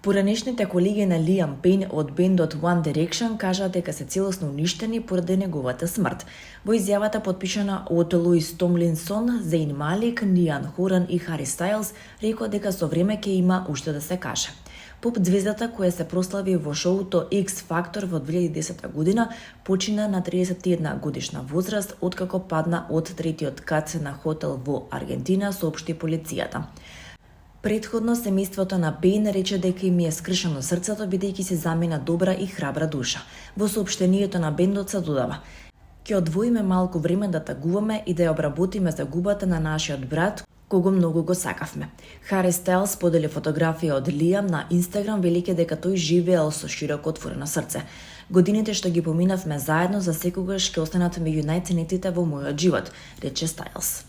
Поранешните колеги на Лиам Пейн од бендот One Direction кажаа дека се целосно уништени поради неговата смрт. Во изјавата потпишана од Луис Томлинсон, Зейн Малик, Ниан Хоран и Хари Стайлс рекоа дека со време ќе има уште да се каже. Поп звездата која се прослави во шоуто X Factor во 2010 година почина на 31 годишна возраст откако падна од третиот кат на хотел во Аргентина, соопшти полицијата. Претходно семејството на Пейн рече дека им е скршено срцето бидејќи се замина добра и храбра душа. Во соопштението на бендот се додава: "Ќе одвоиме малку време да тагуваме и да ја обработиме загубата на нашиот брат, кого многу го сакавме." Хари Стайлс сподели фотографија од Лиам на Инстаграм велики дека тој живеел со широко отворено срце. "Годините што ги поминавме заедно за секогаш ќе останат меѓу најценетите во мојот живот," рече Стайлс.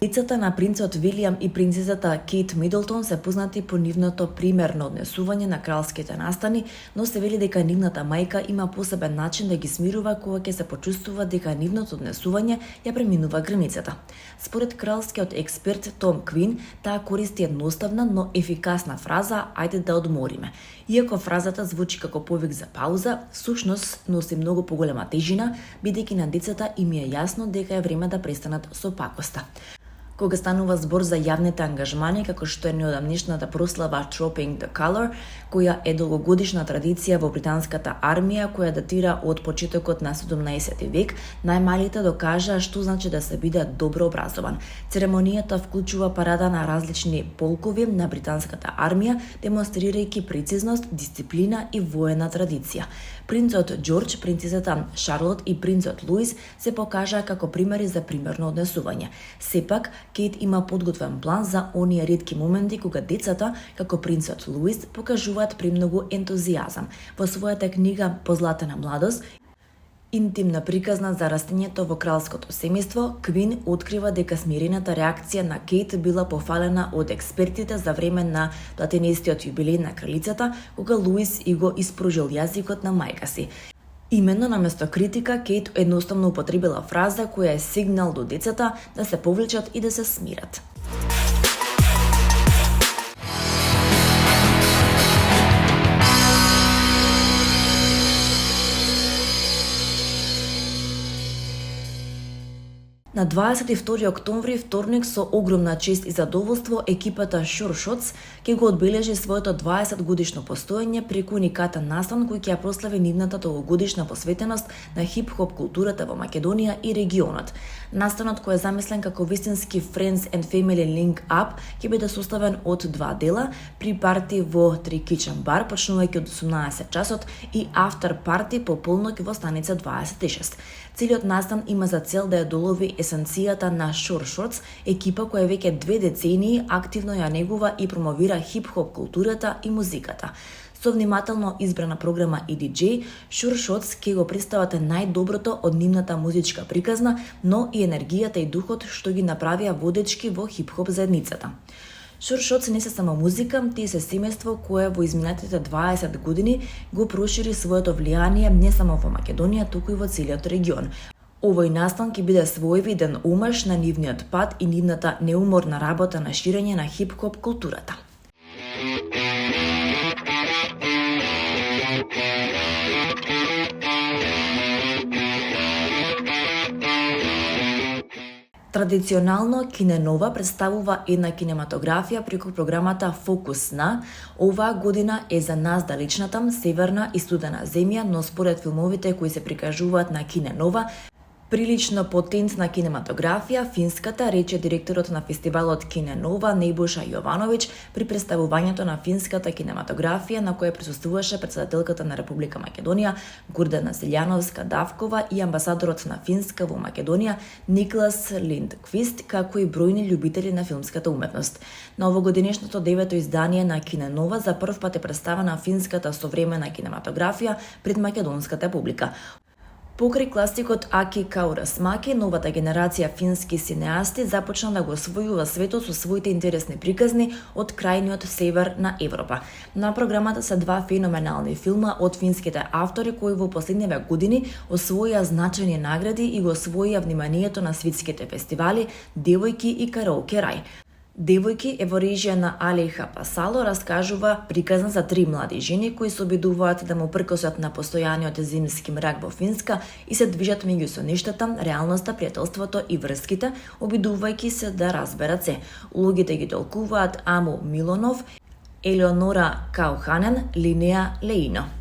Децата на принцот Вилијам и принцезата Кейт Мидлтон се познати по нивното примерно однесување на кралските настани, но се вели дека нивната мајка има посебен начин да ги смирува кога ќе се почувствува дека нивното однесување ја преминува границата. Според кралскиот експерт Том Квин, таа користи едноставна, но ефикасна фраза "ајде да одмориме". Иако фразата звучи како повик за пауза, всушност носи многу поголема тежина, бидејќи на децата им е јасно дека е време да престанат со пакоста. Кога станува збор за јавните ангажмани, како што е неодамнешната прослава Trooping the Colour, која е долгогодишна традиција во британската армија, која датира од почетокот на 17 век, најмалите докажаа што значи да се биде добро образован. Церемонијата вклучува парада на различни полкови на британската армија, демонстрирајќи прецизност, дисциплина и воена традиција. Принцот Џорџ, принцезата Шарлот и принцот Луис се покажаа како примери за примерно однесување. Сепак, Кейт има подготвен план за оние ретки моменти кога децата, како принцот Луис, покажуваат премногу ентузијазам. Во својата книга "Позлатена младост", интимна приказна за растењето во кралското семејство, Квин открива дека смирената реакција на Кейт била пофалена од експертите за време на платинестиот јубилеј на кралицата, кога Луис и го испружил јазикот на мајка си. Именно наместо критика, Кейт едноставно употребила фраза која е сигнал до децата да се повлечат и да се смират. На 22 октомври, вторник, со огромна чест и задоволство, екипата Sure Shots ќе го одбележи своето 20 годишно постоење преку уникатен настан кој ќе ја прослави нивната долгогодишна посветеност на хип-хоп културата во Македонија и регионот. Настанот, кој е замислен како вистински Friends and Family Link Up, ќе биде составен од два дела, при парти во Tri Kitchen Bar, почнувајќи од 18 часот, и after парти по полноќ во станица 26. Целиот настан има за цел да ја долови есенцијата на Sure Shots, екипа која веќе 2 децении активно ја негува и промовира хип-хоп културата и музиката. Со внимателно избрана програма и диџеј, Sure Shots ќе го представат најдоброто од нивната музичка приказна, но и енергијата и духот што ги направија водечки во хип-хоп заедницата. Sure Shots не се само музика, тие се семејство кое во изминатите 20 години го прошири своето влијание не само во Македонија, туку и во целиот регион. Овој настан ќе биде своевиден омаж на нивниот пат и нивната неуморна работа на ширење на хип-хоп културата. Традиционално Киненова представува една кинематографија преку програмата Фокус на. Оваа година е за нас далечната, северна и студена земја, но според филмовите кои се прикажуваат на Киненова, прилично потентна кинематографија, финската, рече директорот на фестивалот Киненова Небоша Јовановиќ при представувањето на финската кинематографија на која присуствуваше претседателката на Република Македонија Гордана Селјановска-Давкова и амбасадорот на Финска во Македонија Никлас Линдквист, како и бројни љубители на филмската уметност. На овогодинешното 9-то издание на Киненова за прв пат е представена финската современа кинематографија пред македонската публика. Покрај класикот Аки Каурасмаки, новата генерација фински синеасти започна да го освојува светот со своите интересни приказни од крајниот север на Европа. На програмата се два феноменални филма од финските автори кои во последниве години освоија значајни награди и го освоија вниманието на светските фестивали Девојки и караоке рај. Девојки е во режија на Алеха Пасало, раскажува приказна за три млади жени кои се обидуваат да му пркосат на постојаниот зимски мрак во Финска и се движат меѓу соништата, реалноста, пријателството и врските, обидувајќи се да разберат се. Улогите ги толкуваат Аму Милонов, Елеонора Кауханен, Линеа Леино.